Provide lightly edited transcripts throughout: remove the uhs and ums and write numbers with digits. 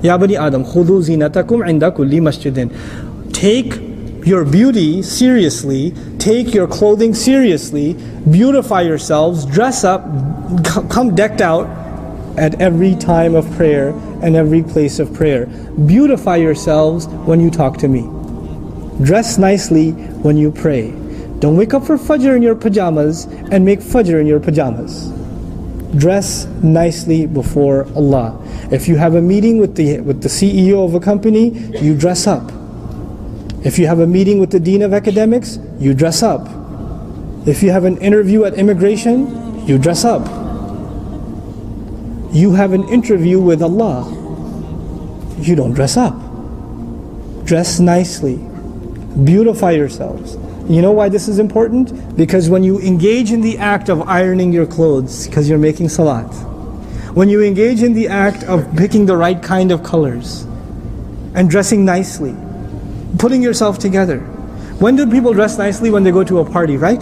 Ya bani Adam, khudhu zinatakum inda kulli masjidin. Take your beauty seriously, take your clothing seriously, beautify yourselves, dress up, come decked out at every time of prayer and every place of prayer. Beautify yourselves when you talk to me. Dress nicely when you pray. Don't wake up for Fajr in your pajamas and make Fajr in your pajamas. Dress nicely before Allah. If you have a meeting with the CEO of a company, you dress up. If you have a meeting with the Dean of Academics, you dress up. If you have an interview at immigration, you dress up. You have an interview with Allah, you don't dress up. Dress nicely. Beautify yourselves. You know why this is important? Because when you engage in the act of ironing your clothes, because you're making salat, when you engage in the act of picking the right kind of colors and dressing nicely, putting yourself together. When do people dress nicely? When they go to a party, right?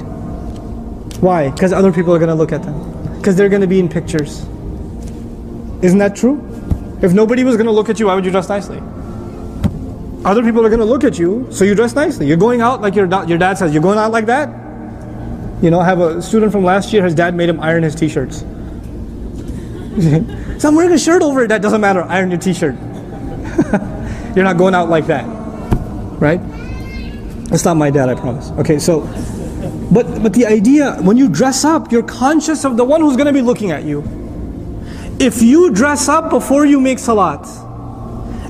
Why? Because other people are going to look at them. Because they're going to be in pictures. Isn't that true? If nobody was going to look at you, why would you dress nicely? Other people are going to look at you, so you dress nicely. You're going out like your dad says. You're going out like that? You know, I have a student from last year, his dad made him iron his t-shirts. So I'm wearing a shirt over it. That doesn't matter. Iron your t-shirt. You're not going out like that. Right? That's not my dad, I promise. Okay, so, but the idea, when you dress up, you're conscious of the one who's going to be looking at you. If you dress up before you make salat,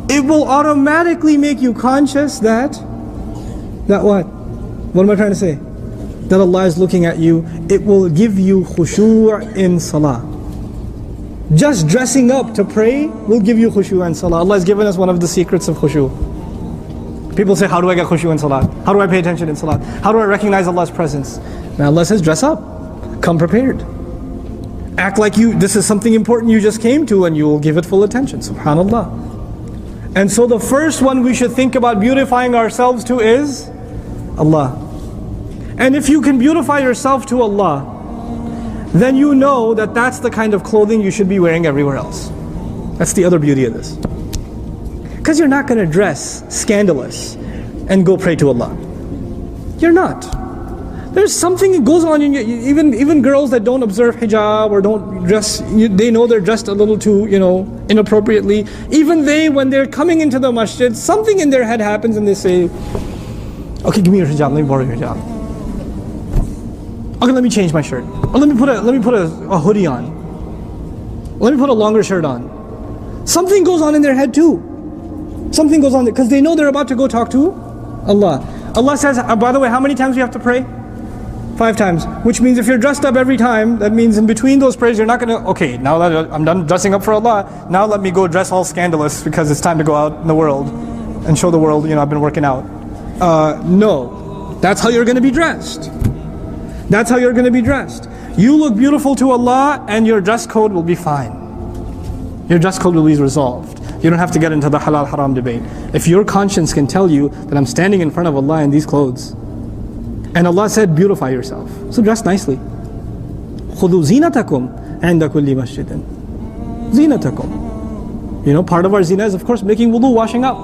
it will automatically make you conscious that what? What am I trying to say? That Allah is looking at you. It will give you khushu' in salah. Just dressing up to pray will give you khushu' in salah. Allah has given us one of the secrets of khushu'. People say, how do I get khushu' in salat? How do I pay attention in salat? How do I recognize Allah's presence? Now Allah says, dress up. Come prepared. Act like this is something important you just came to, and you will give it full attention. SubhanAllah. And so the first one we should think about beautifying ourselves to is Allah. And if you can beautify yourself to Allah, then you know that that's the kind of clothing you should be wearing everywhere else. That's the other beauty of this. Because you're not going to dress scandalous and go pray to Allah. You're not. There's something that goes on in you. Even girls that don't observe hijab or don't dress, they know they're dressed a little too, inappropriately. Even they, when they're coming into the masjid, something in their head happens and they say, okay, give me your hijab, let me borrow your hijab. Okay, let me change my shirt. Or let me put a hoodie on. Let me put a longer shirt on. Something goes on in their head too. Something goes on there, because they know they're about to go talk to Allah. Allah says, by the way, how many times do you have to pray? 5 times. Which means if you're dressed up every time, that means in between those prayers you're not going to, okay, now that I'm done dressing up for Allah, now let me go dress all scandalous because it's time to go out in the world and show the world, I've been working out. No. That's how you're going to be dressed. That's how you're going to be dressed. You look beautiful to Allah and your dress code will be fine. Your dress code will be resolved. You don't have to get into the halal haram debate. If your conscience can tell you that I'm standing in front of Allah in these clothes, and Allah said beautify yourself, so dress nicely. خُذُوا زِينَتَكُمْ عِنْدَ كُلِّ مَسْجِدٍ. Zinatakum. Part of our zina is of course making wudu, washing up.